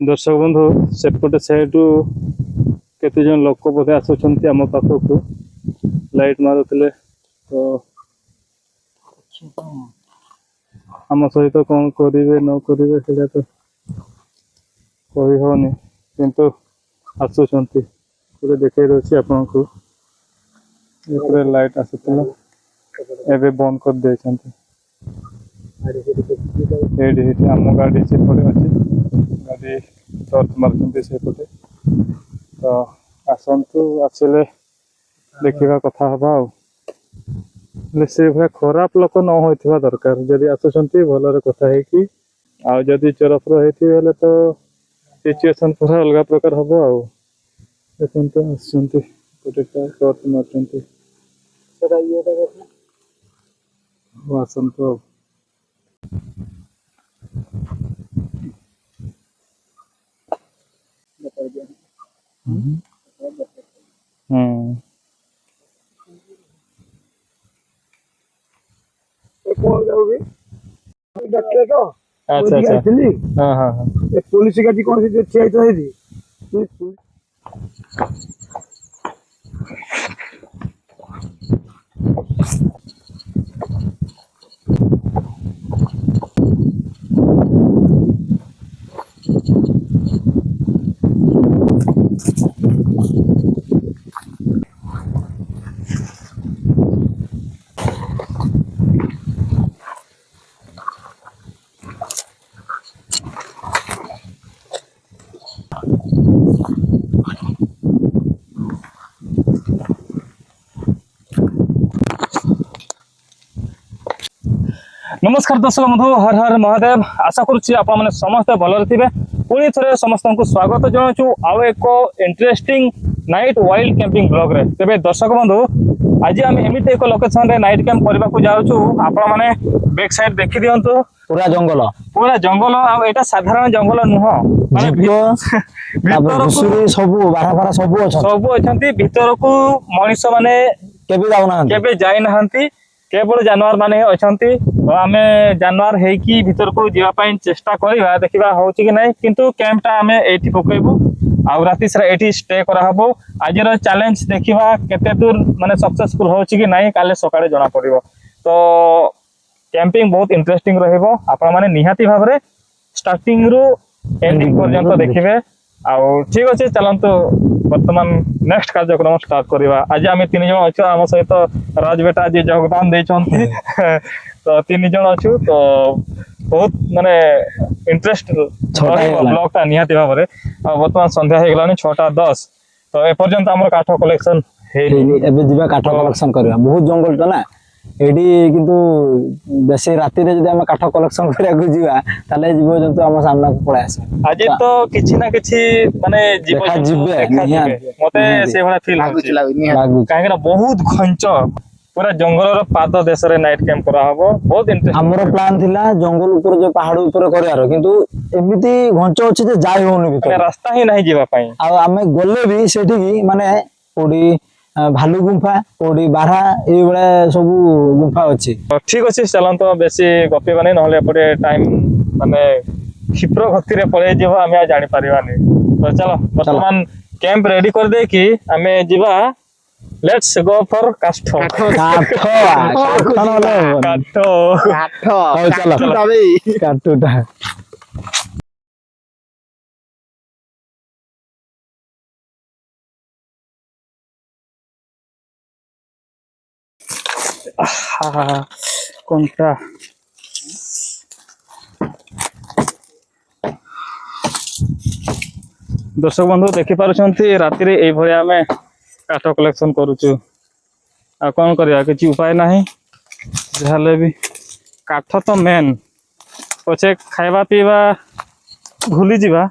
दर्शक बंधु सेपटे साइड केते जन लोक बोधे आसुचंती आम पाखक लाइट मारुले तो आम सहित कौन करेंगे न करेंगे से तो कही होनी किंतु आसुचंती गोटे देखई दे आपन को लाइट आसुला एबे बंद कर दे आम गाड़ी से पड़े अच्छे गाड़ी टर्च मार्चंती से पटे तो आसतु आसले देखा कथा हवा से भाई खराब लोक न होता दरकार जदि आसुंच भलरे कथा है आदि चरफर होते तो सिचुएशन पूरा अलग प्रकार हम देखते आसुँच गोटे टर्च मार्चंती आसतु अच्छा अच्छा हाँ हाँ हाँ पुलिस गाड़ी कौन सी अच्छी आई तो है नमस्कार दर्शक बंधु हर हर महादेव आशा करुच्ची आप समस्ते भलरे थे पुणी थे समस्त को स्वागत जनाऊँ आउ एक interesting night wild camping blog रे तेरे दर्शक बंधु आज आम एमती एक लोकेशन रे नाइट कैंप करने को जाऊँ आपण मैंने बैक साइड देखी दिंतु पूरा जंगल आटा साधारण जंगल नुह सब बारह सब अच्छा भीतर को मनीष मैंने केबे जाई नहांती केवल जानवर माने अछंती तो आमे जानवर है कि भीतर को जीवा पाइन चेष्टा करबा देखिबा होची कि नहीं किंतु कैंपटा आमे एठी पकइबू आ राती सारा एठी स्टे करा हबो आजर चैलेंज देखिबा केते दूर माने सक्सेसफुल होची कि नहीं काले सकाळे जणा पड़िबो तो कैंपिंग बहुत इंटरेस्टिंग रहइबो आपण माने निहाती भाबरे स्टार्टिंग रु एंडिंग पर्यंत देखिबे आ ठीक अछि चलंतु वर्तमान नेक्स्ट कार्यक्रम स्टार्ट करवा आज आम 3 जन अच्छे आम सहित राज बेटा आज योगदान देछंती तो 3 जन अच्छु तो बहुत माने इंटरेस्ट ब्लॉगटा निहाती भाव में वर्तमान संध्या हो गलानी 6:10 तो ए पर्यंत हमर काठ कलेक्शन एबे जीवा काठ कलेक्शन करवा बहुत जंगल तो ना एडी किंतु बेसी राति रे जदि हम काठ कलेक्शन करिया को जीवा ताले जीव जंतु हम सामना को पड़े आसे आज तो किछि ना किछि माने जीव जंतु मते से भला फील लागु काहेकरा बहुत घंच पूरा जंगल रो पाद देश रे नाइट कैंप करा हबो बहुत इंटरेस्ट हमरो प्लान थिला जंगल ऊपर जो पहाड़ ऊपर करियारो किंतु एमिति घंच अछि जे जाय होनी भीतर रास्ता ही नहीं जीवा पई आ हमें गले भी सेठी की माने कोडी भालू गुंफा कोडी बारहा ए बळे सब गुंफा अछि ठीक अछि चलन तो बेसी गपी बने नहले पड़े टाइम माने क्षिप्र गति रे पळे जीवा हमें जानि परिबानी तो चलो वर्तमान कैंप रेडी कर दे कि हमें जीवा लेट्स गो फॉर काठो काठोटा कोनटा दर्शक बंधु देखि पारुछंती राति रे ए भलिया हमें काठ कलेक्शन करूछु आ कोन करिया किछि उपाय नाही जहाले भी काठ तो मेन पछे खाइबा पीबा भूली जीवा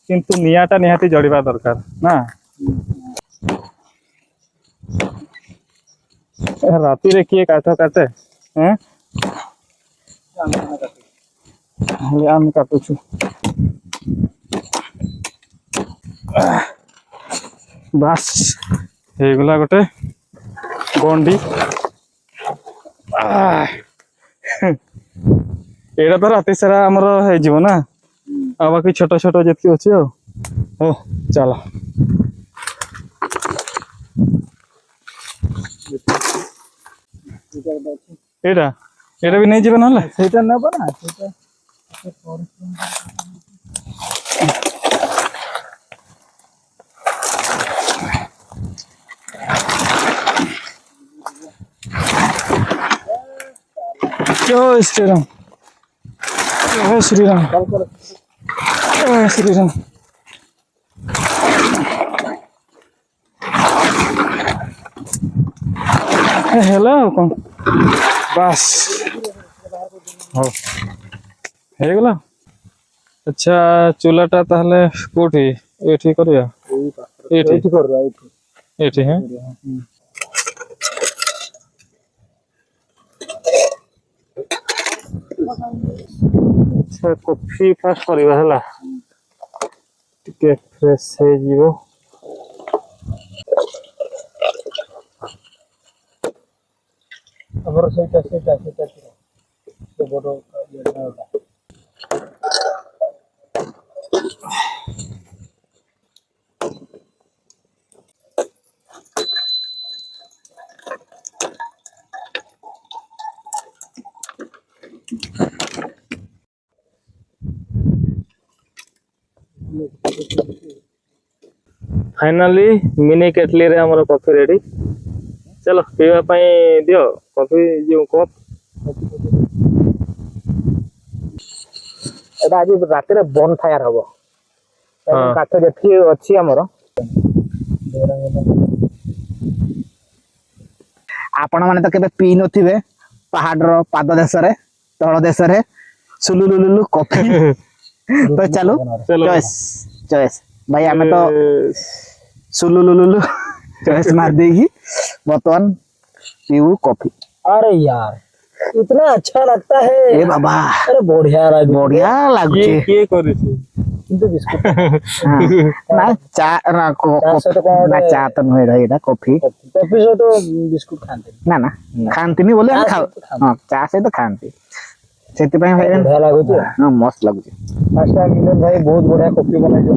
किंतु नियाटा निहाती जड़ीबा दरकार ना राति रे किए काठ काटे हैं आम काटुछु बस हेगला गोटे गंडी एटा तो राति सारा आमर हो ना ଆଉ ବାକି ଛୋଟ ଛୋଟ ଯେତିକି ଅଛି ଆଉ ହଉ ଚାଲ ଏଇଟା ଏଇଟା ବି ନେଇଯିବେ ନହେଲେ ସେଇଟା ନେବ ନା ସେଇଟା जय श्री राम जय श्री राम जय श्री राम हेलो कौन बस हो ହେଇଗଲା ଆଚ୍ଛା ଚୁଲାଟା ତାହେଲେ କୋଉଠି ଏଠି କରିବା ଏଇଠି କରିବା ଏଠି ହଁ ଆଚ୍ଛା କଫି ଫାଷ୍ଟ କରିବା ହେଲା ଟିକେ ଫ୍ରେଶ ହେଇଯିବ ଆମର ସେଇଟା ସେ ବଡ଼ फाइनाली मिनी केटली रे हमर कॉफी रेडी चलो पीवा ପାଇଁ दियो कॉफी जो कप ଏଟା ଆଜି ରାତିରେ ବନ ଫାୟାର ହବ କାଠ ଯେତିକି ଅଛି ଆମର ଆପଣ ମାନେ ତ କେବେ ପିଇ ନଥିବେ ପାହାଡର ପାଦ ଦେଶରେ ତଳ ଦେଶରେ ସୁଲୁଲୁଲୁ କଫି ତ ଚାଲୁ ଚଏସ୍ ଚଏସ୍ ଭାଇ ଆମେ ତ सुलुलुलुलु चॉइस मार देगी बर्तमान पीऊ कॉफी अरे यार इतना अच्छा लगता है ए बाबा अरे बढ़िया बढ़िया लागुचे କିଏ କରିଛି किंतु बिस्कुट ना चा ना सहित कौन ना चा तो नुहे भाई एटा कॉफी कॉफी से तो बिस्कुट खाते ना ना खांतिनी बोले हम खाओ हां चा से तो खांती सेति ପାଇଁ भाई बढ़िया लागुचे हां मस्त लागुचे फर्स्ट टाइम मिलन भाई बहुत बढ़िया कॉफी बनाइयो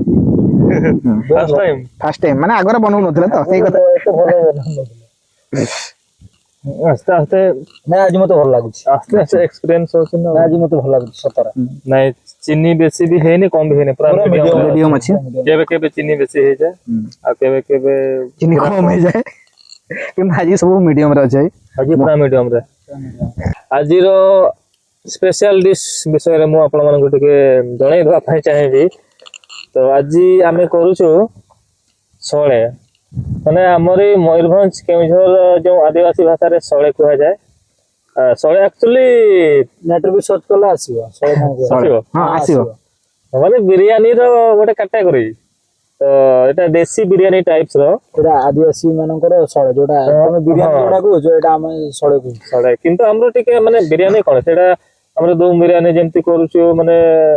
फर्स्ट टाइम माने आगरे बनौ नथिले तो सेई कथा तो भलो बनाइयो ଆସ୍ତେ ଆସ୍ତେ ना आज मते भल लागुचे ଆସ୍ତେ ଆସ୍ତେ ଏକ୍ସପିରିଏନ୍ସ ହଉଛି ନା ना आज मते भल लागुचे सतरा ନାଇଁ ଚିନି ବେଶୀ ବି ହେଇନି କମ ବି ହେଇନି ପୁରା मीडियम अछि କେବେ କେବେ ଚିନି ବେଶୀ ହେଇଯାଏ ଆଉ କେବେ କେବେ चीनी कम हो जाए କିନ୍ତୁ ଆଜି ସବୁ ମିଡିୟମ ରେ ଅଛି ଆଜି ପୁରା ମିଡିୟମ ରେ ଆଜିର ସ୍ପେଶାଲ ଡିଶ ବିଷୟରେ ମୁଁ ଆପଣମାନଙ୍କୁ ଟିକେ ଜଣେଇ ଦେବା ପାଇଁ ଚାହିଁବି ତ ଆଜି ଆମେ କରୁଛୁ ଶଳେ ମାନେ ଆମର ଏଇ ମୟୂରଭଞ୍ଜ କେଉଁଝର ଯୋଉ ଆଦିବାସୀ ଭାଷାରେ ଶଳେ କୁହାଯାଏ ଶଳେ ଆକ୍ଚୁଆଲି नेट भी सर्च कला आसीबो ଆସିବ ହଁ ଆସିବ ମାନେ ବିରିୟାନୀର ଗୋଟେ କାଟାଗୋରୀ ତ ଏଟା ଦେଶୀ ବିରିୟାନୀ ଟାଇପ୍ସ ର एटा आदिवासी मानकर सळे जोटा तमे बिरयानी जोटा को जो एटा हम सळे को ଶଳେ କିନ୍ତୁ ଆମର ଟିକେ ମାନେ ବିରିୟାନୀ କଣ ସେଟା ଆମର ଧୁମ ବିରିୟାନୀ ଯେମିତି କରୁଛୁ ମାନେ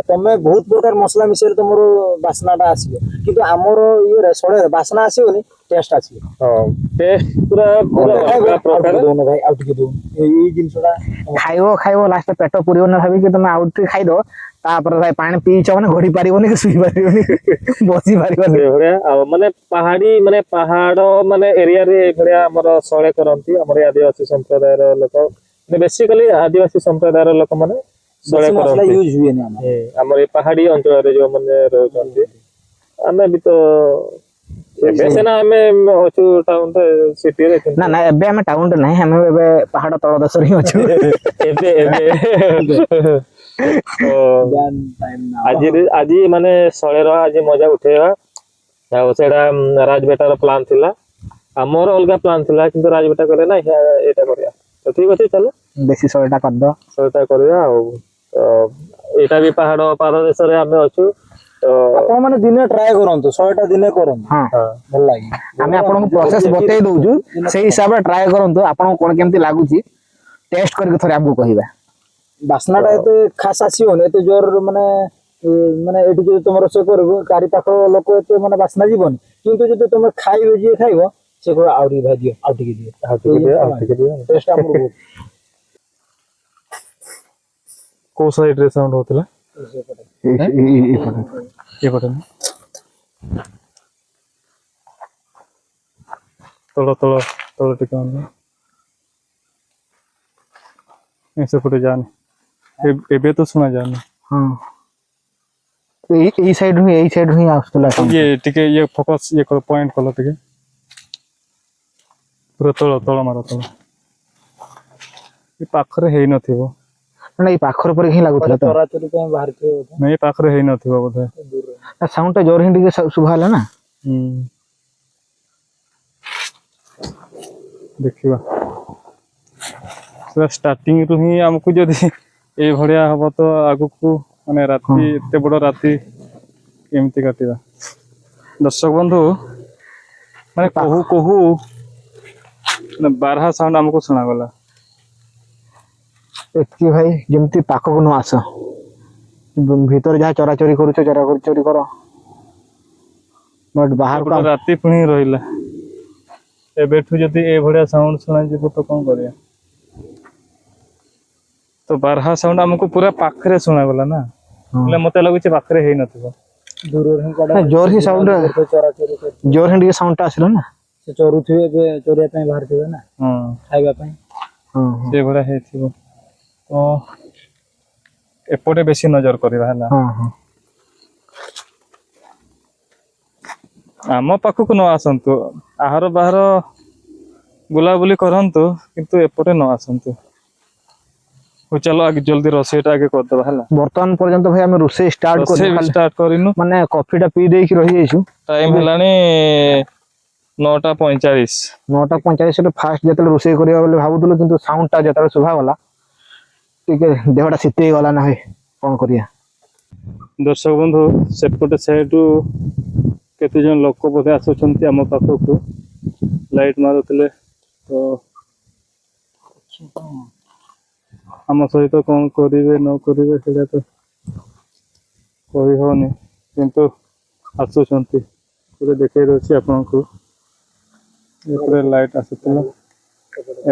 तमे बहुत प्रकार मसला मिसेर तमरो बासनाटा आसीबो किंतु हमर ये रे सळे बासना आसीबोनी टेस्ट आसीबो ହଁ ଟେଷ୍ଟ ପୁରା ପୁରା ଅଲଗା ପ୍ରକାର दोन भाई आउट के दोन ए जिनसडा ଖାଇବ ଖାଇବ ଲାଷ୍ଟ ପେଟ ପୁରିବନି ଭାବିକି ତମେ ଆଉ ଟିକେ ଖାଇଦବ ତାପରେ ଭାଇ ପାଣି ପିଇଛ ମାନେ ଘୋଡି ପାରିବନି କି ଶୋଇ ପାରିବନି ବସି ପାରିବନି ଏଭଳିଆ ଆଉ ମାନେ ପାହାଡି ମାନେ ପାହାଡ ମାନେ ଏରିଆରେ ଏଭଳିଆ ଆମର ଶଳେ କରନ୍ତି ଆମର ଏ ଆଦିବାସୀ ସମ୍ପ୍ରଦାୟର ଲୋକ ମାନେ ବେସିକାଲି ଆଦିବାସୀ ସମ୍ପ୍ରଦାୟର ଲୋକମାନେ ଶଳେ मसला କରନ୍ତି यूज हुए ना ଆମର ଏ ପାହାଡି ଅଞ୍ଚଳରେ ଯୋଉମାନେ ରହୁଛନ୍ତି ଆମେ ବି ତ ଏବେ ସିନା ଆମେ ଅଛୁ ଟାଉନରେ ସିଟିରେ ନା ନା ଏବେ ଆମେ ଟାଉନ ରେ ନାହିଁ ଆମେ ଏବେ ପାହାଡ ତଳ ଦେଶରେ ହିଁ ଅଛୁ ଏବେ ଏବେ ଆଜି ମାନେ ଶଳେର ଆଜି ମଜା ଉଠେଇବା ଆଉ ସେଇଟା ରାଜବେଟାର ପ୍ଲାନ୍ ଥିଲା ଆମର ଅଲଗା ପ୍ଲାନ୍ ଥିଲା କିନ୍ତୁ ରାଜବେଟା କହିଲେ ନା ଏଇଟା କରିବା ତ ଠିକ ଅଛି ଚାଲ ଦେଶୀ ଶୈଳୀଟା କରିଦବ ସେଇଟା କରିବା ଆଉ ଏଇଟା ବି ପାହାଡ ପାଦ ଦେଶରେ ଆମେ ଅଛୁ ତ ଆପଣ ମାନେ ଦିନେ ଟ୍ରାଏ କରନ୍ତୁ 100ଟା ଦିନେ କରନ୍ତୁ ହଁ ଭଲ ଲାଗି ଆମେ ଆପଣଙ୍କୁ ପ୍ରୋସେସ ବତେଇ ଦଉଛୁ ସେଇ ହିସାବରେ ଟ୍ରାଏ କରନ୍ତୁ ଆପଣଙ୍କୁ କଣ କେମିତି ଲାଗୁଛି ଟେଷ୍ଟ କରିକି ଥରେ ଆମକୁ କହିବା ବାସ୍ନାଟା ଏତେ ଖାସ ଆସିବନି ଏତେ ଜୋର ମାନେ ମାନେ ଏଠି ଯଦି ତମର ସେ କରିବ ଚାରି ପାଖ ଲୋକ ଏତେ ମାନେ ବାସ୍ନା ଯିବନି କିନ୍ତୁ ଯଦି ତମେ ଖାଇବେ ଯିଏ ଖାଇବ ସେ କହିବ ଆହୁରି ଭାଜିବ ଆଉ ଟିକେ ଦିଅ ଟେଷ୍ଟ ଆମର ବହୁତ କୋଉ ସାଇଡରେ ସାଉଣ୍ଡ ହଉଥିଲା ଏପଟେ ତଳ ତଳ ତଳ ଟିକେ ସେପଟେ ଯାନି ଏବେ ତ ଶୁଣା ଯାଉନି। ହଁ ଏଇ ସାଇଡ୍ ହିଁ ଆସୁଥିଲା ଇଏ ଟିକେ ଇଏ ଫୋକସ୍ ଇଏ କର ପଏଣ୍ଟ କଲ ଟିକେ ପୁରା ତଳ ତଳ ମାର ତଳ ଏ ପାଖରେ ହେଇନଥିବ ନା ଏଇ ପାଖରେ ପରେ ହିଁ ଲାଗୁଥିଲା ତ ଚରାଚରି ପାଇଁ ବାହାରିଥିବ ବୋଧେ। ନାଇଁ ଏ ପାଖରେ ହେଇନଥିବ ବୋଧେ। ସାଉଣ୍ଡ ଟା ଜୋର ହିଁ ଟିକେ ଶୁଭା ହେଲା ନା। ଦେଖିବା ଷ୍ଟାର୍ଟିଂ ରୁ ହିଁ ଆମକୁ ଯଦି ଏଇଭଳିଆ ହବ ତ ଆଗକୁ ମାନେ ରାତି ଏତେ ବଡ ରାତି କେମିତି କାଟିବା। ଦର୍ଶକ ବନ୍ଧୁ ମାନେ କହୁ କହୁ ବାରହା ସାଉଣ୍ଡ ଆମକୁ ଶୁଣାଗଲା। ଏତିକି ଭାଇ ଯେମିତି ପାଖକୁ ନ ଆସ ଭିତରେ ଯାହା ଚରାଚରି କରୁଛ ଚୋରି କର ବଟ୍ ବାହାରକୁ ରାତି ପୁଣି ରହିଲା ଏବେଠୁ ଯଦି ଏଇଭଳିଆ ସାଉଣ୍ଡ ଶୁଣାଯିବ ତ କଣ କରିବା। ତ ବାରହା ସାଉଣ୍ଡ ଆମକୁ ପୁରା ପାଖରେ ଶୁଣାଗଲା ନା ହେଲେ ମତେ ଲାଗୁଛି ପାଖରେ ହେଇନଥିବ। ଜୋର ହିଁ ଟିକେ ସାଉଣ୍ଡ ଟା ଆସିଲା ନା। ସେ ଚରୁଥିବେ ଏବେ ଚରିବା ପାଇଁ ବାହାରିଥିବେ ନା ଖାଇବା ପାଇଁ ସେଇଭଳିଆ ହେଇଥିବ। ତ ଏପଟେ ବେଶୀ ନଜର କରିବା ହେଲା। ଆମ ପାଖକୁ ନ ଆସନ୍ତୁ ଆହାର ବାହାର ବୁଲାବୁଲି କରନ୍ତୁ କିନ୍ତୁ ଏପଟେ ନ ଆସନ୍ତୁ। ଚାଲ ଆगे ଜଲ୍ଦି ରୋଷେଇଟା ଆଗେ କରିଦବା ହେଲା। ବର୍ତ୍ତମାନ ପର୍ଯ୍ୟନ୍ତ ଭାଇ ଆମେ ରୋଷେଇ ଷ୍ଟାର୍ଟ କରିନୁ ମାନେ କଫି ଟା ପିଇ ଦେଇକି ରହିଯାଇଛୁ। ଟାଇମ ହେଲାଣି 9:45। 9:45 ଫାଷ୍ଟ ଯେତେବେଳେ ରୋଷେଇ କରିବା ବୋଲି ଭାବୁଥିଲୁ କିନ୍ତୁ ସାଉଣ୍ଡ ଟା ଯେତେବେଳେ ଶୁଭା ଗଲା ଟିକେ ଦେହଟା ଶୀତେଇ ଗଲା ନା ଭାଇ କଣ କରିବା। ଦର୍ଶକ ବନ୍ଧୁ ସେପଟେ ସାଇଡରୁ କେତେ ଜଣ ଲୋକ ବୋଧେ ଆସୁଛନ୍ତି ଆମ ପାଖକୁ ଲାଇଟ୍ ମାରୁଥିଲେ ତ ଆମ ସହିତ କଣ କରିବେ ନ କରିବେ ସେଇଟା ତ କହି ହଉନି କିନ୍ତୁ ଆସୁଛନ୍ତି। ପୁରା ଦେଖେଇ ଦଉଛି ଆପଣଙ୍କୁ ଏପଟେ ଲାଇଟ୍ ଆସୁଥିଲା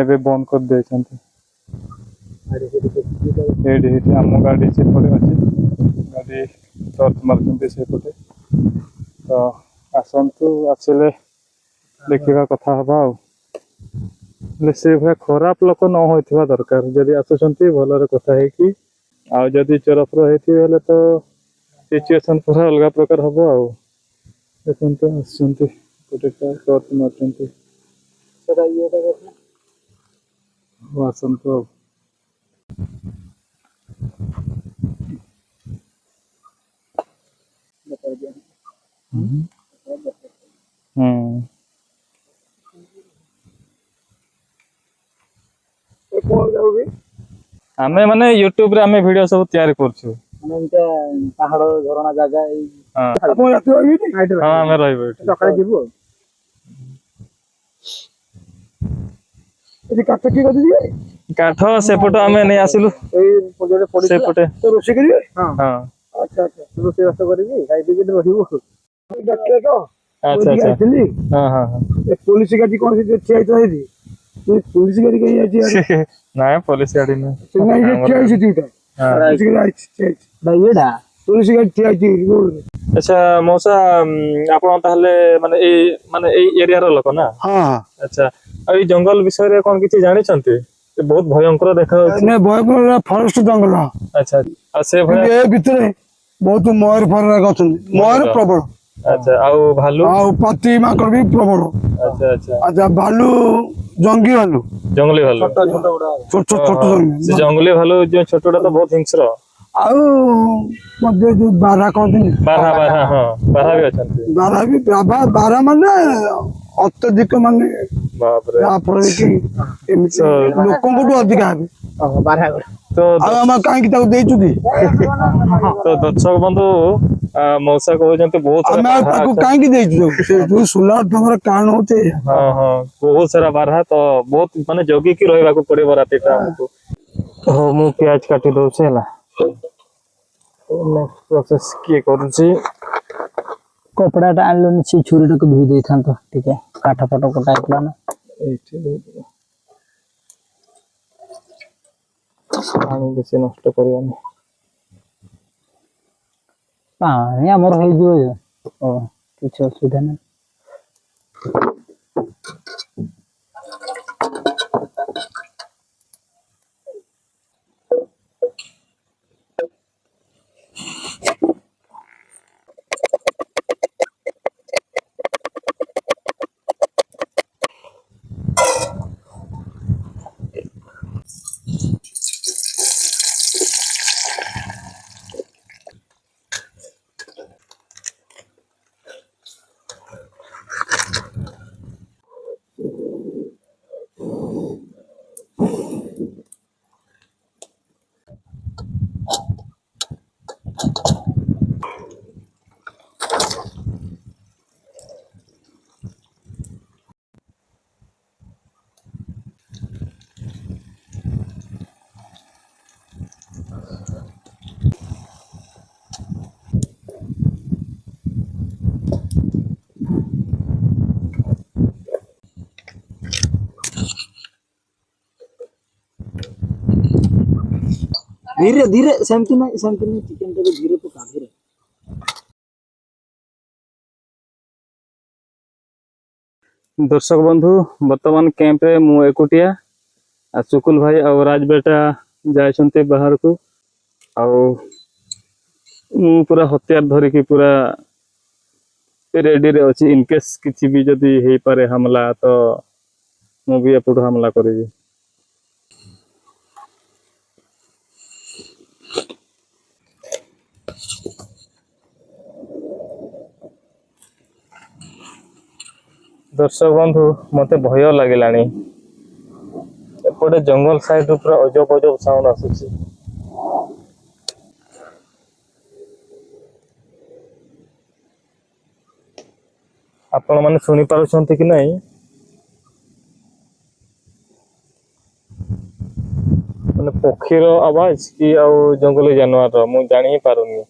ଏବେ ବନ୍ଦ କରିଦେଇଛନ୍ତି। ଏଇଠି ଆମ ଗାଡି ସେପଟେ ଅଛି ଗାଡି ଟର୍ଚ୍ଚ ମାରୁଛନ୍ତି ସେପଟେ ତ ଆସନ୍ତୁ ଆସିଲେ ଦେଖିବା କଥା ହବା ଆଉ। ହେଲେ ସେଇଭଳିଆ ଖରାପ ଲୋକ ନ ହୋଇଥିବା ଦରକାର ଯଦି ଆସୁଛନ୍ତି ଭଲରେ କଥା ହେଇକି ଆଉ ଯଦି ଚୋରଫର ହେଇଥିବେ ହେଲେ ତ ସିଚୁଏସନ ପୁରା ଅଲଗା ପ୍ରକାର ହବ ଆଉ। ଦେଖନ୍ତୁ ଆସୁଛନ୍ତି ଗୋଟେ ଟର୍ଚ୍ଚ ମାରୁଛନ୍ତି ଆସନ୍ତୁ ଆଉ। ଆମେ ମାନେ ୟୁଟ୍ୟୁବରେ ଆମେ ଭିଡିଓ ସବୁ ତିଆରି କରୁଛୁ। ମାନେ ଏମିତିଆ ପାହାଡ ଝରଣା ଜାଗା ଏଇ ଆମେ ରହିବୁ ଏଠି। ସକାଳେ ଯିବୁ ଆଉ। ଏଠି କାଠ କିଏ କରିଛି? କାଠ ସେପଟ ଆମେ ନେଇ ଆସିଲୁ ସେପଟେ ରୋଷେଇ କରିବେ? ହଁ ଆଚ୍ଛା ରୋଷେଇ ବାସ କରିକି ଖାଇ ପିଇକି ରହିବୁ। ଡାକିଲେ ତ ଆଚ୍ଛା ଯାଇଥିଲି ପୋଲିସ ଗାଡି କଣ ଠିଆ ହେଇଥିଲା ସେଇଠି ପୋଲିସ ଗାଡି କାହିଁ ଯାଇଛି? ନାଇଁ ପୋଲିସ ଗାଡି ନୁହେଁ ପୋଲିସ ଗାଡି ଠିଆ ହେଇଛି ରୋଡରେ। ଆଚ୍ଛା ମଉସା ଆପଣ ତାହେଲେ ମାନେ ଏଇ ଏରିଆର ଲୋକ ନା? ଆଚ୍ଛା ଆଉ ଏଇ ଜଙ୍ଗଲ ବିଷୟରେ କଣ କିଛି ଜାଣିଛନ୍ତି? ବହୁତ ଭୟଙ୍କର ଦେଖାଯାଉଛି। ଭୟଙ୍କର ଫରେଷ୍ଟ ଜଙ୍ଗଲ। ଆଚ୍ଛା ଆଉ ସେ ଭଳିଆ ଏ ଭିତରେ ବହୁତ ମୟୂର ଫୟୂର ଅଛନ୍ତି ମୟୂର ପ୍ରବଳ। ଆଚ୍ଛା ଆଉ ଭାଲୁ ଆଉ ପାତି ମାଙ୍କଡ ବି ପ୍ରବଳ। ଆଚ୍ଛା ଭାଲୁ ଜଙ୍ଗୀ ଭାଲୁ ଜଙ୍ଗଲି ଭାଲୁ ଛୋଟ ସେ ଜଙ୍ଗଲି ଭାଲୁ ଯୋଉ ଛୋଟଟା ତ ବହୁତ ହିଂସ୍ର। ଆଉ ମଧ୍ୟ ଯୋଉ ବାରା କହନ୍ତିନି ବାରହା ବାରହା ବି ଅଛନ୍ତି। ବାରା ମାନେ ଅତ୍ୟଧିକ ମାନେ ବାପରେ ଯାହାଫଳରେ କି ଏମିତି ଲୋକଙ୍କଠୁ ଅଧିକା ହେବେ। ତ ଆଉ ଆମେ କାହିଁକି ତାକୁ ଦେଇଛୁ କି? ତ ଦର୍ଶକ ବନ୍ଧୁ ମଉସା କହୁଛନ୍ତି ବହୁତ ସାରା ଆମେ ଆଉ ବାରହା ତାକୁ ଅଛନ୍ତି। କାହିଁକି ଦେଇଛୁ? ସେ ଯୋଉ ସୁଲାର ତମର କାରଣ ହଉଛି ବହୁତ ସାରା ବାରହା ତ ବହୁତ ମାନେ ଜଗିକି ରହିବାକୁ ପଡିବ ରାତିଟା ଆମକୁ। ହଉ ମୁଁ ପିଆଜ କାଟି ଦଉଛି ହେଲା। ପ୍ରୋସେସ କିଏ କରୁଛି? କପଡାଟା ଆଣିଲୁନି ସେ ଛୁରୀଟାକୁ ଧୋଇ ଦେଇଥାନ୍ତ ଟିକେ କାଠ ଫାଟ କଟା ହେଇଥିଲା ନା। ଏଇଠି ପାଣି ବେଶୀ ନଷ୍ଟ କରିବାନି। ପାଣି ଆମର ହେଇଯିବ ଯେ ଓ କିଛି ଅସୁବିଧା ନାହିଁ। धीरे धीरे सेमती नहीं चिकन टाको धीरे पका धीरे दर्शक बंधु बर्तमान कैंप रे मु एकुटिया आ सुकुल भाई और राज बेटा जाइछन्ते बाहर को आउ मु पूरा हथियार धरिकी पूरा रेडी रे अछि इन केस किछि भी जदी हेई पारे हमला तो मु भी एपटो हमला करिबी। दर्शक बंधु मते भय लागिलानी एपटे जंगल साइड पूरा अजब अजब साउंड आसुची। आपण माने सुनी पारुछन्ति कि नहीं माने पक्षीर आवाज कि आउ जंगली जानवर मु जानि ही पारुनी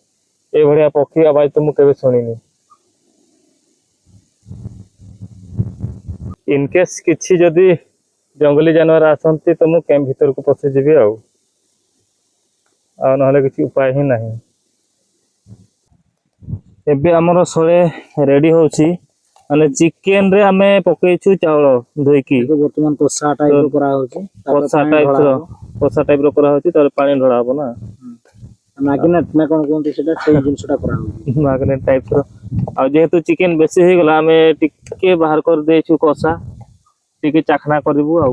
ए भड़िया पक्षी आवाज तो मु केबे सुनिनी। इन केस किछि जदी जंगली जानवर आसंती तो मु कैंप भीतर को पसे जीवी आ नहले किछि उपाय ही नहीं। एबे हमरो सोळे रेडी होछि माने चिकन रे हमें पकेइछु चावल धोइकी वर्तमान कोसा टाइप करा होची कोसा टाइप रो करा होछि तर पानी ढळा हबो ना मैग्नेट ना कोन कोन सेटा सेम जिंसटा करा होची मैग्नेट टाइप रो आ जेहेतु चिकन बेसी हे गला हमें टिके बाहर कर देछु कोसा टिके चाखना करबू आ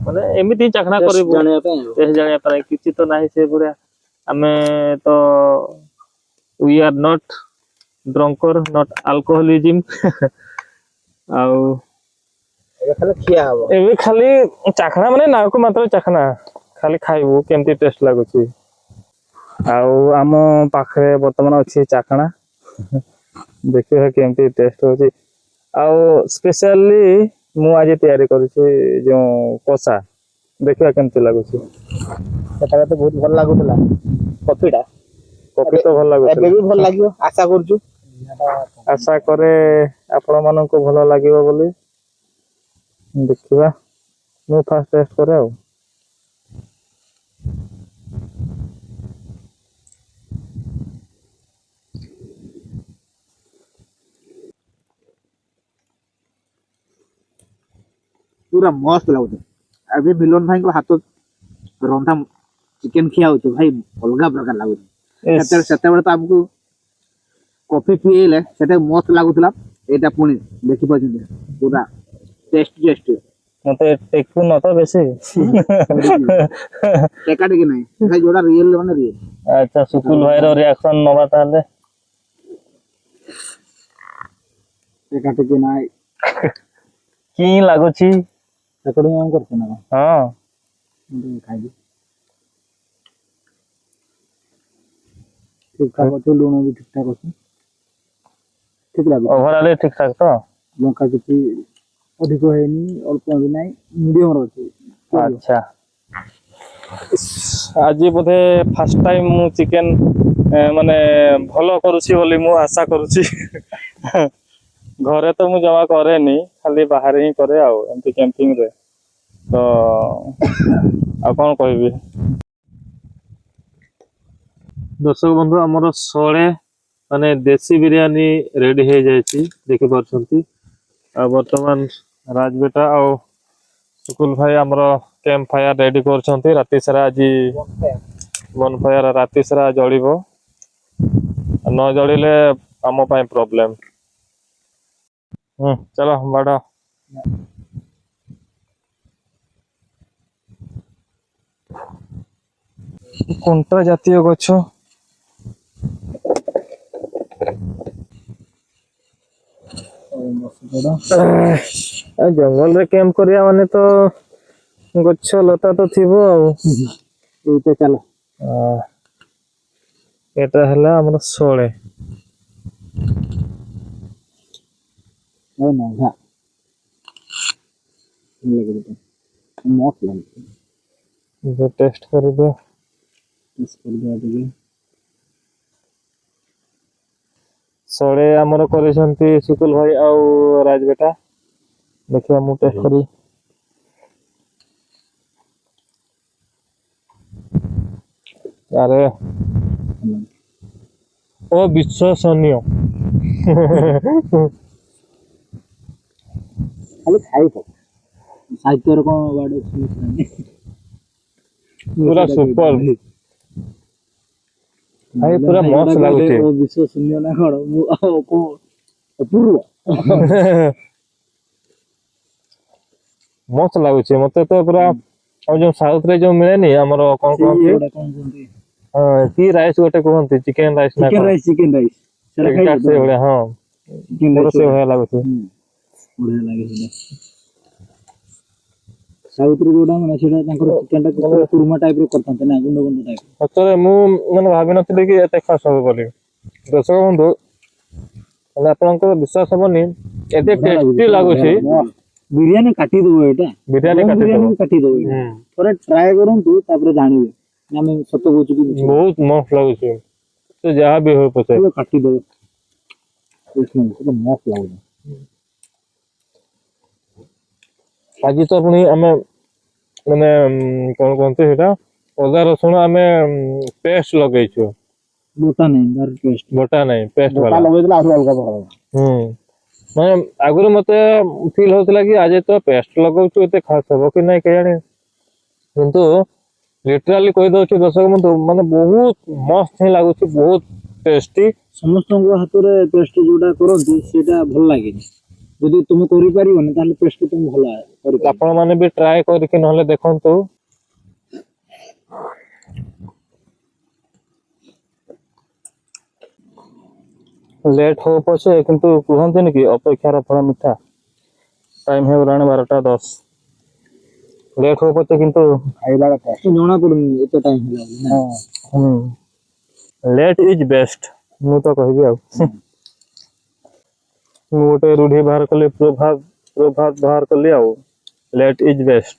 माने एमिति चाखना करबू जानिया पे देश जानिया पारे किछि तो नाही से बुढा हमें तो we are not drunkard not alcoholism आउ एबे खाली चाखना माने ना को मात्र चाखना खाली खाइबू केमती टेस्ट लागुची आउ आम पाखरे वर्तमान अछि चाखना देखिए केमती टेस्ट होची आउ स्पेशली मु आज तैयारी करूची जो कोसा देखिए केमती लागुची सेटा तो बहुत भल लागुतला कॉफी तो भल लागुची एबे भी भल लागियो आशा करछु आशा करे आपण माननको भल लागिवो बोली देखिबा मु फास्ट टेस्ट करे आ पूरा मस्त लागुत अबे मिलन भाई को हाथ रंधा चिकन खिया होतो भाई अलगा प्रकार लागुत सेते बेले तो हमको कॉफी पिएले सेटे मस्त लागुतला एटा पुनी देखि पाछन पूरा टेस्ट मते टेकु न तो बेसी टेका टेकी नहीं भाई जोड़ा रियल माने रियल अच्छा सुकुल भाई रो रिएक्शन नबा ताले टेका टेकी नहीं की लागुची रेकॉर्डिंग ऑन करछ ना हां खाइ ठीक ठाक अछि लूण भी ठीक ठाक अछि ठीक लागो ओवरऑल ठीक ठाक तो लंका किछि अधिक हेनी अल्प भी नहीं मीडियम रहछि अच्छा आज बोधे फर्स्ट टाइम मु चिकन माने भलो करूची बोली मु आशा करूची घरे तो मु जमा करे नी खाली बाहर ही करे आ एमती कैंपिंग रे तो आ कोन कहबी दर्शक बंधु हमर सोळे ମାନେ ଦେଶୀ ବିରିୟାନୀ ରେଡି ହେଇଯାଇଛି ଦେଖିପାରୁଛନ୍ତି। ଆଉ ବର୍ତ୍ତମାନ ରାଜବେଟା ଆଉ ସୁକୁଲ ଭାଇ ଆମର କ୍ୟାମ୍ପ ଫାୟାର ରେଡି କରୁଛନ୍ତି। ରାତି ସାରା ଆଜି ବନ ଫାୟାର ରାତି ସାରା ଜଳିବ, ନ ଜଳିଲେ ଆମ ପାଇଁ ପ୍ରୋବ୍ଲେମ। ଚାଲ ବାଡ। କଣ୍ଟା ଜାତୀୟ ଗଛ ଜଙ୍ଗଲରେ କ୍ୟାମ୍ପ କରିବା ମାନେ ତ ଗଛ ଲତା ତ ଥିବ ଆଉ। ଏଇଟା ଚାଲ ଏଟା ହେଲା ଆମର ଶୋଳେ। ନା ମସ୍ତ ଲାଗୁଛି ଟେଷ୍ଟ କରିଦିଅ। ଶୋଳେ ଆମର କରିଛନ୍ତି ସୁକୁଲ ଭାଇ ଆଉ ରାଜବେଟା। ଦେଖିବା ମୁଁ ଟେଷ୍ଟ କରି। ଆରେ ଅବିଶ୍ଵସନୀୟ। ଖାଲି ଖାଇବ ସାହିତ୍ୟରେ କଣ ବାଡ ପୁରା ସୁପର ଭାଇ, ପୁରା ମସ୍ତ ଲାଗୁଛି। ବିଶ୍ୱଶୂନ୍ୟ ନା କଣ ମୁଁ ଆଉ କଣ ଅପୂର୍ବ ମସ୍ତ ଲାଗୁଛି ମତେ ତ ପୁରା। ଆଉ ଯୋଉ ସାଉଥ ରେ ଯୋଉ ମିଳେନି ଆମର କଣ କହନ୍ତି, କି ରାଇସ୍ ଗୋଟେ କୁହନ୍ତି, ଚିକେନ ରାଇସ୍ ନା କଣ? ଚିକେନ ରାଇସ୍ ସେଇଟା ସେଇଭଳିଆ। ହଁ, ପୁରା ସେଇଭଳିଆ ଲାଗୁଛି। ବଢିଆ ଲାଗେ ସେଟା। ସାଉଥରେ ଯୋଉଟା ମାନେ ସେଟା ତାଙ୍କର ଚିକେନ ଟା କୁର୍ମା ଟାଇପ ର କରିଥାନ୍ତି ନା, ଗୁଣ୍ଡ ଗୁଣ୍ଡ ଟାଇପ। ସତରେ ମୁଁ ମାନେ ଭାବିନଥିଲି କି ଏତେ ଖାସ ହବ ବୋଲି। ଦର୍ଶକ ବନ୍ଧୁ, ହେଲେ ଆପଣଙ୍କର ବିଶ୍ୱାସ ହବନି ଏତେ ଟେଷ୍ଟି ଲାଗୁଛି। ବିରିୟାନୀ କାଟିଦବ ଏଇଟା, ବିରିୟାନୀ କାଟିଦବ। ଥରେ ଟ୍ରାଏ କରନ୍ତୁ ତାପରେ ଜାଣିବେ ଆମେ ସତ କହୁଛୁ କି ମିଛ। ବହୁତ ମସ୍ତ ଲାଗୁଛି, ସେ ଯାହା ବି ହଉ ପଛେ କାଟିଦବ। ମସ୍ତ ଲାଗୁଛି। ଆଜି ତ ପୁଣି ଆମେ ମାନେ କଣ କୁହନ୍ତି ସେଇଟା, ଅଦା ରସୁଣ ଆମେ ପେଷ୍ଟ ଲଗେଇଛୁ। ବୋଟା ନାହିଁ, ବଟା ନାହିଁ, ପେଷ୍ଟ ବାଲା ଲଗେଇଦେଲେ ଆହୁରି ଅଲଗା ପ୍ରକାର। ମାନେ ଆଗରୁ ମତେ ଫିଲ୍ ହଉଥିଲା କି ଆଜି ତ ପେଷ୍ଟ ଲଗାଉଛୁ ଏତେ ଖାସ ହବ କି ନାଇଁ କେଜାଣି, କିନ୍ତୁ ଲିଟରାଲି କହିଦଉଛି ଦର୍ଶକ ବନ୍ଧୁ, ମାନେ ବହୁତ ମସ୍ତ ହିଁ ଲାଗୁଛି, ବହୁତ ଟେଷ୍ଟି। ସମସ୍ତଙ୍କ ହାତରେ ପେଷ୍ଟ ଯୋଉଟା କରନ୍ତି ସେଇଟା ଭଲ ଲାଗେନି। ଯଦି ତୁମେ କରିପାରିବନି ତାହେଲେ ପେଷ୍ଟ ତୁମେ ଭଲ କରିପାରିବ। ଆପଣ ମାନେ ବି ଟ୍ରାଏ କରିକି ନହେଲେ ଦେଖନ୍ତୁ। ଲେଟ୍ ହଉ ପଛେ କିନ୍ତୁ କୁହନ୍ତିନି କି ଅପେକ୍ଷାର ଫଳ ମିଠା। ଟାଇମ ହେଇଗଲାଣି 12:10। ଲେଟ୍ ହଉ ପଛେ କିନ୍ତୁ ଖାଇବା ଜଣା ପଡୁନି ଏତେ ଟାଇମ ହେଲା। ଲେଟ୍ ଇଜ ବେଷ୍ଟ, ମୁଁ ତ କହିବି ଆଉ। ମୁଁ ଗୋଟେ ରୂଢି ବାହାର କଲି, ପ୍ରଭାବ ବାହାର କଲି ଆଉ, ଲେଟ୍ ଇଜ ବେଷ୍ଟ।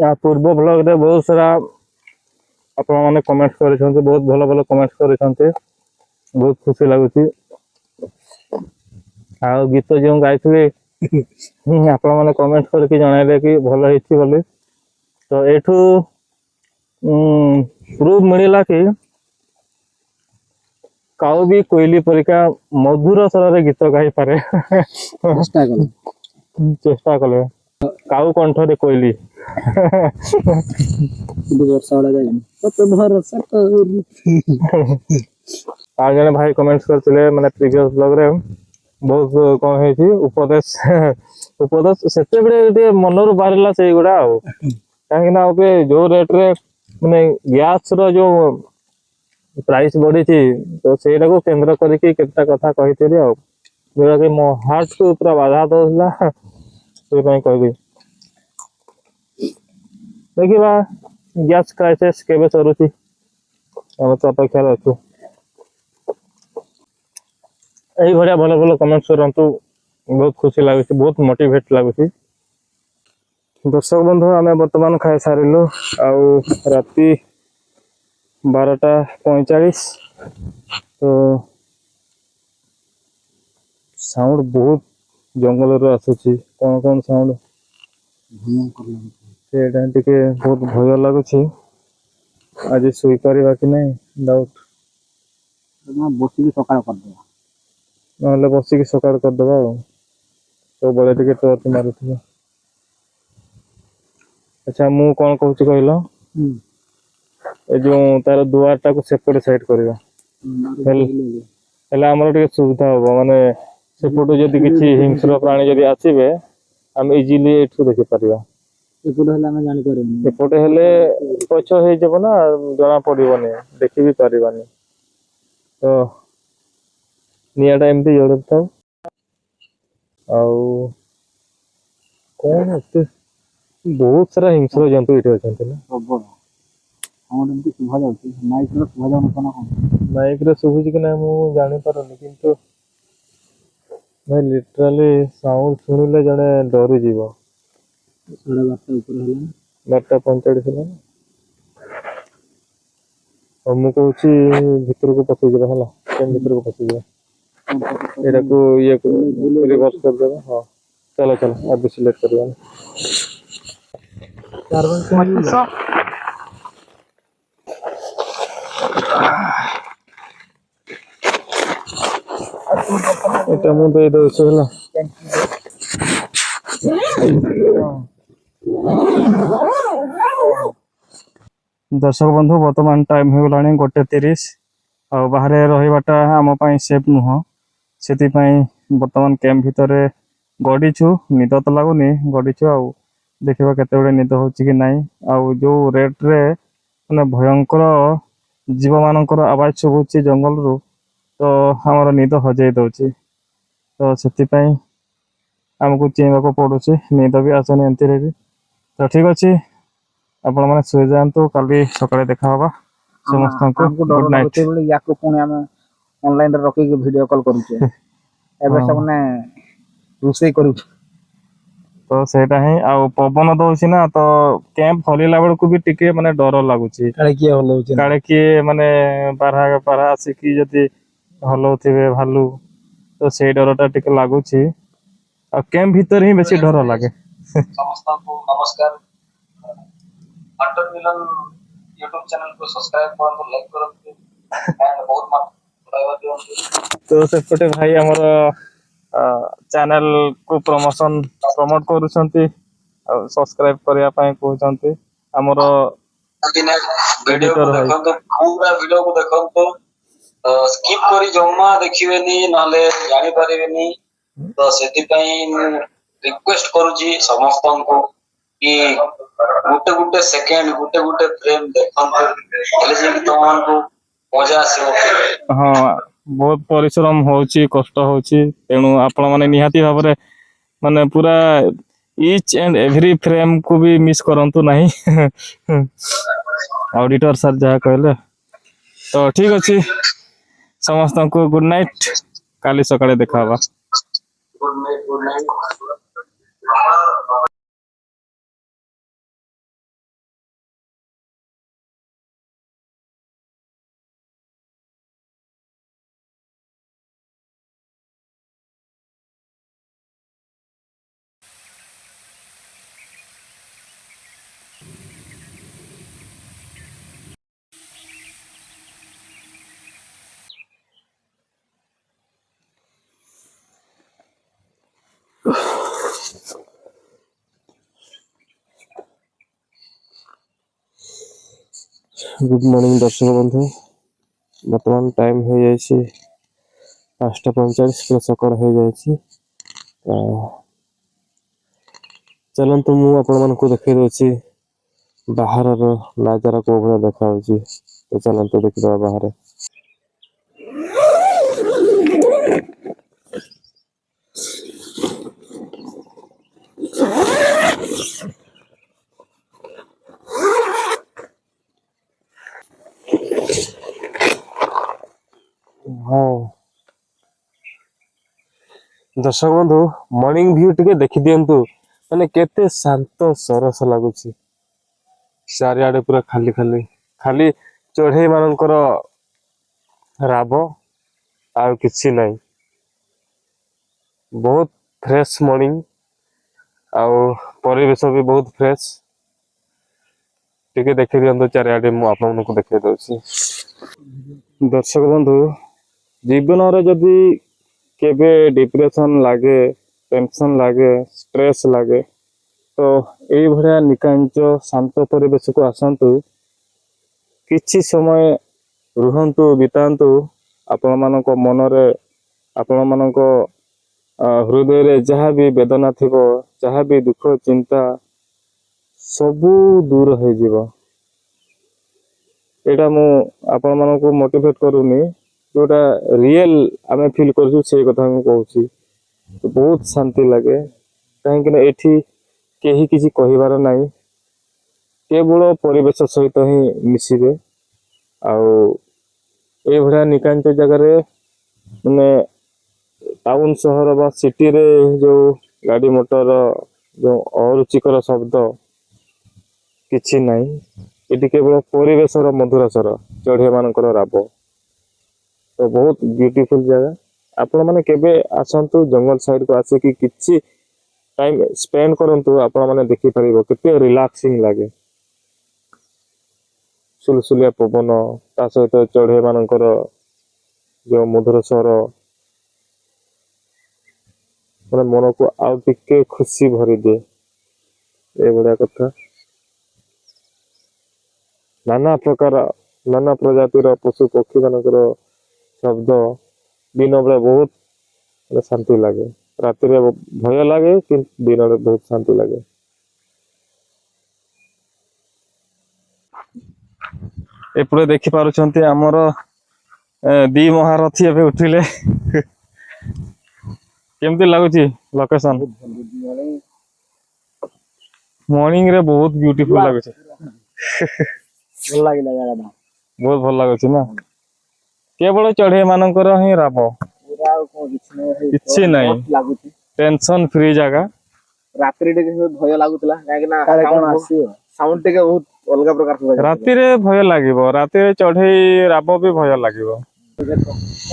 ୟା ପୂର୍ବ ବ୍ଲଗରେ ବହୁତ ସାରା ଆପଣ ମାନେ କମେଣ୍ଟ କରିଛନ୍ତି, ବହୁତ ଭଲ ଭଲ କମେଣ୍ଟ କରିଛନ୍ତି, ବହୁତ ଖୁସି ଲାଗୁଛି। ଆଉ ଗୀତ ଯେଉଁ ଗାଇଥିଲି ଆପଣ ମାନେ କମେଣ୍ଟ କରିକି ଜଣାଇଲେ କି ଭଲ ହେଇଛି ବୋଲି। ତ ଏଇଠୁ ପ୍ରୁଫ୍ ମିଳିଲା କି କାଉ ବି କୋଇଲି ପରିକା ମଧୁର ସ୍ୱରରେ ଗୀତ ଗାଇପାରେ। ଚେଷ୍ଟା କଲେ କାଉ କଣ୍ଠରେ କୋଇଲି। ଆଉ ଜଣେ ଭାଇ କମେଣ୍ଟ କରିଥିଲେ ମାନେ ପ୍ରିଭିୟସ ବ୍ଲଗରେ, ବହୁତ କଣ ହେଇଛି ଉପଦେଶ ସେତେବେଳେ ଟିକେ ମନରୁ ବାହାରିଲା ସେଇଗୁଡା ଆଉ। କାହିଁକି ନା ଏବେ ଯୋଉ ରେଟରେ ମାନେ ଗ୍ୟାସ ର ଯୋଉ ପ୍ରାଇସ୍ ବଢିଛି, ତ ସେଇଟାକୁ କେନ୍ଦ୍ର କରିକି କେତେଟା କଥା କହିଥିଲି ଆଉ, ଯୋଉଟାକି ମୋ ହାର୍ଟ କୁ ପୁରା ବାଧା ଦଉଥିଲା, ସେଇପାଇଁ କହିଲି। ଦେଖିବା ଗ୍ୟାସ କ୍ରାଇସିସ୍ କେବେ ସରୁଛି, ଆମେ ତ ଅପେକ୍ଷାରେ ଅଛୁ। এইଭଳିଆ ଭଲ ଭଲ କମେଣ୍ଟ କରନ୍ତୁ, ବହୁତ ଖୁସି ଲାଗୁଛି, ବହୁତ ମୋଟିଭେଟ ଲାଗୁଛି। ଦର୍ଶକ ବନ୍ଧୁ, ଆମେ ବର୍ତ୍ତମାନ ଖାଇସାରିଲୁ, ଆଉ ରାତି 12:45। ତ ସାଉଣ୍ଡ ବହୁତ ଜଙ୍ଗଲରୁ ଆସୁଛି, କଣ କଣ ସାଉଣ୍ଡ, ସେଇଟା ଟିକେ ବହୁତ ଭୟ ଲାଗୁଛି। आज शुई पारिबा कि नहीं डाउट बसिक सकाळ करदेबा नहले बसिकी सकाळ करदेबा सबले टिके टर्च मारुथिबा अच्छा मु कौन कहूँ कहल ए जो तार दुआर टाक सेपटे साइड करवा हेल्ला आमर टिके सुविधा हम माने सेपटू जदि किछि हिंस्र प्राणी जदि आसीबे हम इजीली एठू देखि परिबा ଏପଟେ ହେଲେ ଆମେ ଜାଣିପାରିବୁନି। एपटे हेले पछ हे जब ना जना पड़िबनी देखि भी परिबानी तो नियाटा एमती जड़ता आउ कौन एते बहुत सारा हिंस्र जंतु इटे अछंती ना ପ୍ରବଳ ଆମର ଏମିତି ଶୁଭା ଯାଉଛି ମାଇକ୍ରେ ଶୁଭା ଯାଉନଥିବ ନା କଣ? माइक रे सुबुची कि ना मु जानि पारनी किंतु भाई लिटराली साउंड सुनिले जने डरी जीव 12:30 ଉପରେ ହେଲାଣି। 12:45 ହେଲା और मु कहूची भीतर को पसि जबा हला केम भीतर को पसि जबा एटा को ये रिवर्स कर देबा हां चलो चलो अब सिलेक्ट करबा एटा मु दे दो हला दर्शक बंधु वर्तमान टाइम हो गलानी 1:30 आ बाहर रहीबाटा आम पाई सेफ नुह से वर्तमान कैंप भितर गड़ीचु निद तो लगुनि गड़ीचु आउ देखा केते निद हो कि नाई आउ जो रेट रे माने भयंकर जीव मानकर आवाज शुभुची जंगल रु तो आमर निद हजई दउची तो से आमको चेहवा पड़ुची निद भी आसनी एमती भी तो ठीक अच्छे आपण माने सुई जातु काली सकाळे देखा हवा समस्त को गुड नाइट याको पुणी आम ऑनलाइन रे रखी वीडियो कॉल करूचे एबे सब ने रोषे करू तो सेटा ही आ पवन दउची ना तो कैंप हलिला बेल को भी टिके माने डर लागुची काळे किए हलौचे काळे किए माने बारहा बारहा आसिकी जदी हलौथिबे भालू तो से डरटा टिके लागुची आ कैंप भीतर ही बेसी डर लागे समस्त को नमस्कार हंटर मिलन यूट्यूब चैनल को सब्सक्राइब करंतु लाइक करंतु एंड बहुत मात्रा दियंतु तो सेपटे भाई हमर चैनल को प्रमोट करूछंती सब्सक्राइब करिया पाए कहउछंती हमर वीडियो को देखंतु पूरा वीडियो को देखंतु स्किप करी जम्मा देखिबेनी नाले जानि परिबेनी तो सेति पई रिक्वेस्ट करूची समस्त को कि गुटे गुटे सेकंड गुटे गुटे फ्रेम देखंतु हेले जे तमान को मजा आसीबो हाँ बहुत परिश्रम होची कष्ट होची तेणु आपण माने निहाती भाबरे माने पूरा ईच एंड एवरी फ्रेम को भी मिस करंतु नहीं ऑडिटर सर जहा कहले तो ठीक अछि समस्त को गुड नाइट काली सकाळे देखा हवा गुड नाइट गुड मॉर्निंग दर्शक बंधु वर्तमान टाइम हो जाइए 5:45 पूरा सकाळ हो जाइए चलतु मु आपण मानक देखै दउची बाहर नजारा को भला देखा होची तो चलतु देखिबा बाहर हाँ दर्शक बंधु मॉर्निंग व्यू टिके देखि दियंतु माने केते शांत सरस लागुची चारिआडे पूरा खाली खाली खाली चढ़ई मानकर राब आ किछि नहीं बहुत फ्रेश मॉर्निंग आउ परिवेश भी बहुत फ्रेश ଟିକେ ଦେଖେଇ ଦିଅନ୍ତୁ ଚାରିଆଡେ, ମୁଁ ଆପଣଙ୍କୁ ଦେଖେଇ ଦଉଛି। ଦର୍ଶକ ବନ୍ଧୁ, ଜୀବନରେ ଯଦି କେବେ ଡିପ୍ରେସନ୍ ଲାଗେ, ଟେନସନ୍ ଲାଗେ, ଷ୍ଟ୍ରେସ୍ ଲାଗେ, ତ ଏଇଭଳିଆ ନିକାଞ୍ଚ ଶାନ୍ତ ପରିବେଶକୁ ଆସନ୍ତୁ, କିଛି ସମୟ ରୁହନ୍ତୁ, ବିତାନ୍ତୁ। ଆପଣମାନଙ୍କ ମନରେ, ଆପଣମାନଙ୍କ ହୃଦୟରେ ଯାହା ବି ବେଦନା ଥିବ, ଯାହା ବି ଦୁଃଖ ଚିନ୍ତା ସବୁ ଦୂର ହେଇଯିବ। ଏଇଟା ମୁଁ ଆପଣମାନଙ୍କୁ ମୋଟିଭେଟ୍ କରୁନି, ଯୋଉଟା ରିଏଲ୍ ଆମେ ଫିଲ୍ କରୁଛୁ ସେଇ କଥା ମୁଁ କହୁଛି। ବହୁତ ଶାନ୍ତି ଲାଗେ, କାହିଁକିନା ଏଠି କେହି କିଛି କହିବାର ନାହିଁ, କେବଳ ପରିବେଶ ସହିତ ହିଁ ମିଶିବେ। ଆଉ ଏଇଭଳିଆ ନିକାଞ୍ଚ ଜାଗାରେ, ମାନେ ଟାଉନ ସହର ବା ସିଟିରେ ଯୋଉ ଗାଡ଼ି ମଟର ଯୋଉ ଅରୁଚିକର ଶବ୍ଦ କିଛି ନାହିଁ, ଏଠି କେବଳ ପରିବେଶର ମଧୁର ସ୍ୱର, ଚଢ଼େଇ ମାନଙ୍କର ରାବ। ତ ବହୁତ ବ୍ୟୁଟିଫୁଲ ଜାଗା। ଆପଣମାନେ କେବେ ଆସନ୍ତୁ, ଜଙ୍ଗଲ ସାଇଡକୁ ଆସିକି କିଛି ଟାଇମ ସ୍ପେଣ୍ଡ କରନ୍ତୁ, ଆପଣମାନେ ଦେଖିପାରିବ କେତେ ରିଲାକ୍ସିଂ ଲାଗେ। ସୁଲସୁଲିଆ ପବନ, ତା ସହିତ ଚଢ଼େଇ ମାନଙ୍କର ଯୋଉ ମଧୁର ସ୍ୱର, ମାନେ ମନକୁ ଆଉ ଟିକେ ଖୁସି ଭରିଦିଏ। ଏଇଭଳିଆ କଥା। ନାନା ପ୍ରକାର, ନାନା ପ୍ରଜାତିର ପଶୁ ପକ୍ଷୀ ମାନଙ୍କର ଶବ୍ଦ ଦିନ ବେଳେ ବହୁତ ଶାନ୍ତି ଲାଗେ। ରାତିରେ ଭୟ ଲାଗେ, କିନ୍ତୁ ଦିନରେ ବହୁତ ଶାନ୍ତି ଲାଗେ। ଏପଟେ ଦେଖି ପାରୁଛନ୍ତି ଆମର ଦି ମହାରଥୀ ଏବେ ଉଠିଲେ। କେମିତି ଲାଗୁଛି ଲୋକେସନ? ମର୍ଣ୍ଣିଂ ରେ ବହୁତ ବ୍ୟୁଟିଫୁଲ ଲାଗୁଛି। ଭଲ ଲାଗିଲା ଜାଗାଟା, ବହୁତ ଭଲ ଲାଗୁଛି ନା? କେବଳ ଚଢ଼େଇ ମାନଙ୍କର ହିଁ ରାବ, ପୁରା ଆଉ କଣ କିଛି ନାହିଁ, କିଛି ନାହିଁ। ମସ୍ତ ଲାଗୁଛି। ଟେନସନ ଫ୍ରି ଜାଗା। ରାତିରେ ଟିକେ ଭୟ ଲାଗୁଥିଲା, କାହିଁକି ନା କାଳେ କଣ ଆସିବ। ସାଉଣ୍ଡ ଟିକେ ବହୁତ ଅଲଗା ପ୍ରକାର ଶୁଭାଯାଉଥିଲା। ରାତିରେ ଭୟ ଲାଗିବ, ରାତିରେ ଚଢ଼େଇ ରାବ ବି ଭୟ ଲାଗିବ।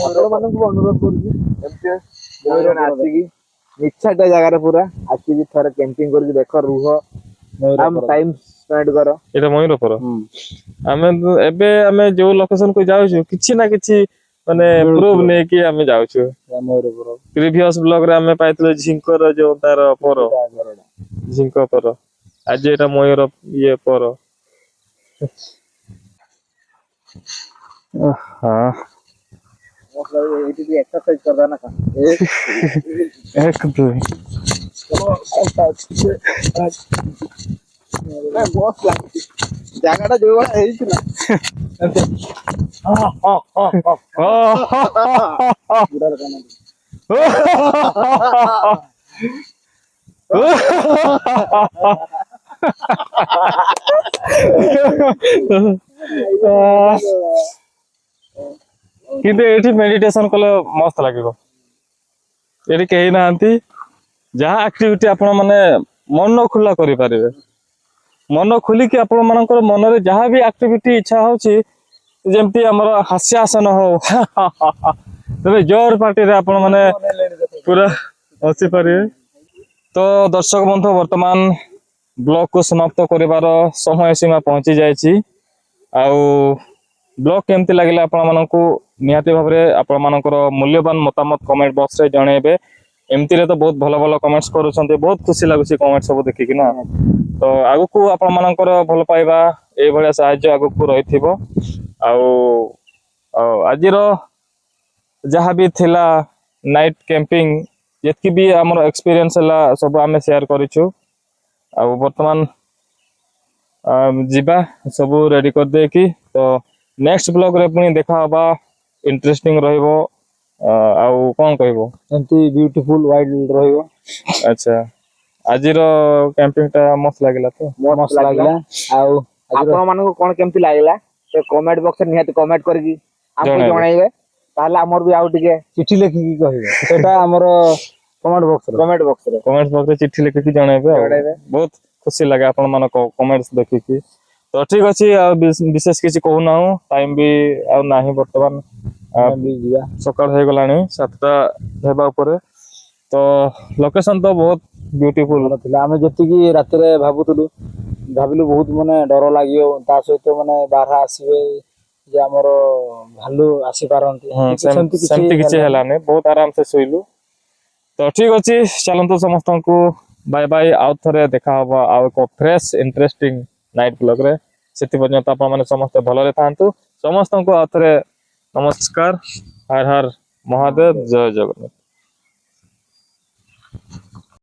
ଆପଣ ମାନଙ୍କୁ ଅନୁରୋଧ କରୁଛି, ଏମିତି ଆସିକି ନିଛାଟିଆ ଜାଗାରେ ପୁରା ଆସିକି ଥରେ କ୍ୟାମ୍ପିଂ କରିକି ଦେଖ, ରୁହ, ଟାଇମ ସ୍ପେଣ୍ଡ କର। ଏଇଟା ମୟୂରପୁର। ଏବେ ଆମେ ଯୋଉ ଲୋକେସନ କୁ ଯାଉଛୁ, କିଛି ନା କିଛି ମାନେ ପ୍ରୁଫ ନେଇକି ଆମେ ଯାଉଛୁ। ପ୍ରିଭିୟସ ବ୍ଲଗ ରେ ଆମେ ପାଇଥିଲୁ ଝିଙ୍କର ଯୋଉ ତାର ପର, ଝିଙ୍କ ପର। ଆଜି ଏଇଟା ମୟୂର ଇଏ ପର। ଏଇଠି ଟିକେ ଏକ୍ସରସାଇଜ କରିଦବା ନା କଣ? ଏକ ଦୁଇ। ବସ୍ ଲାଗୁଛି, ଜାଗା ଟା ଯୋଉଭଳିଆ ହେଇଥିଲା। କିନ୍ତୁ ଏଠି ମେଡିଟେସନ କଲେ ମସ୍ତ ଲାଗିବ। ଏଠି କେହି ନାହାନ୍ତି, ଯାହା ଆକ୍ଟିଭିଟି ଆପଣ ମାନେ ମନ ଖୋଲା କରିପାରିବେ। ମନ ଖୋଲିକି ଆପଣ ମାନଙ୍କର ମନରେ ଯାହା ବି ଆକ୍ଟିଭିଟି ଇଚ୍ଛା ହଉଛି, ଯେମିତି ଆମର ହାସ୍ୟାସନ ହଉ, ତେବେ ଜୋର ପାଟିରେ ଆପଣ ମାନେ ପୁରା ହସି ପାରିବେ। ତ ଦର୍ଶକ ବନ୍ଧୁ, ବର୍ତ୍ତମାନ ବ୍ଲଗ କୁ ସମାପ୍ତ କରିବାର ସମୟ ସୀମା ପହଞ୍ଚି ଯାଇଛି। ଆଉ ବ୍ଲଗ କେମିତି ଲାଗିଲା ଆପଣ ମାନଙ୍କୁ ନିହାତି ଭାବରେ ଆପଣ ମାନଙ୍କର ମୂଲ୍ୟବାନ ମତାମତ କମେଣ୍ଟ ବକ୍ସ ରେ ଜଣେଇବେ। ଏମିତିରେ ତ ବହୁତ ଭଲ ଭଲ କମେଣ୍ଟସ କରୁଛନ୍ତି, ବହୁତ ଖୁସି ଲାଗୁଛି କମେଣ୍ଟ ସବୁ ଦେଖିକି ନା। ତ ଆଗକୁ ଆପଣ ମାନଙ୍କର ଭଲ ପାଇବା, ଏଇଭଳିଆ ସାହାଯ୍ୟ ଆଗକୁ ରହିଥିବ। ଆଉ ଆଜିର ଯାହା ବି ଥିଲା ନାଇଟ୍ କ୍ୟାମ୍ପିଂ, ଯେତିକି ବି ଆମର ଏକ୍ସପିରିଏନ୍ସ ହେଲା, ସବୁ ଆମେ ସେୟାର କରିଛୁ। ଆଉ ବର୍ତ୍ତମାନ ଯିବା ସବୁ ରେଡି କରିଦେଇକି। ତ ନେକ୍ସଟ ବ୍ଲଗ ରେ ପୁଣି ଦେଖା ହବା, ଇଣ୍ଟରେଷ୍ଟିଂ ରହିବ। ଆଉ କଣ କହିବ? ଏମିତି ବ୍ୟୁଟିଫୁଲ ୱାଇଲ୍ଡ ରହିବ। ଆଚ୍ଛା, ଆଜିର କ୍ୟାମ୍ପିଂ ଟା ମସ୍ତ ଲାଗିଲା ତ? ମସ୍ତ ଲାଗିଲା। ଆଉ ଆପଣ ମାନଙ୍କୁ କଣ କେମିତି ଲାଗିଲା, ସେ କମେଣ୍ଟ ବକ୍ସ ରେ ନିହାତି କମେଣ୍ଟ କରିକି ଆମକୁ ଜଣେଇବେ। ତାହେଲେ ଆମର ବି ଆଉ ଟିକେ ଚିଠି ଲେଖିକି କହିବେ, ସେଟା ଆମର କମେଣ୍ଟ ବକ୍ସରେ ଚିଠି ଲେଖିକି ଜଣେଇବେ। ଆଉ ବହୁତ ଖୁସି ଲାଗେ ଆପଣ ମାନଙ୍କ କମେଣ୍ଟସ ଦେଖିକି। ତ ଠିକ ଅଛି, ଆଉ ବିଶେଷ କିଛି କହୁନାହୁଁ, ଟାଇମ ବି ଆଉ ନାହିଁ ବର୍ତ୍ତମାନ। ସକାଳ ହେଇଗଲାଣି, 7ଟା ହେବା ଉପରେ। ତ ଲୋକେସନ ତ ବହୁତ ବ୍ୟୁଟିଫୁଲ ଥିଲା। ଆମେ ଯେତିକି ରାତିରେ ଭାବୁଥିଲୁ ଭାବିଲୁ ବହୁତ ମାନେ ଡର ଲାଗିବ ତା ସହିତ ମାନେ ବାରହା ଆସିବେ ଯେ ଆମର ଭାଲୁ ଆସିପାରନ୍ତି ସେମିତି କିଛି ହେଲାନି ବହୁତ ଆରାମ ସେ ଶୋଇଲୁ। ତ ଠିକ ଅଛି ଚାଲନ୍ତୁ ସମସ୍ତଙ୍କୁ ବାଏ ବାଏ ଆଉ ଥରେ ଦେଖା ହବ ଆଉ ଏକ ଫ୍ରେଶ ଇଣ୍ଟରେଷ୍ଟିଂ ନାଇଟ୍ ବ୍ଲଗ ରେ। ସେଥି ପର୍ଯ୍ୟନ୍ତ ଆପଣ ମାନେ ସମସ୍ତେ ଭଲରେ ଥାନ୍ତୁ। ସମସ୍ତଙ୍କୁ ଆଉ ଥରେ ନମସ୍କାର। ହର ହର ମହାଦେବ ଜୟ ଜଗନ୍ନାଥ।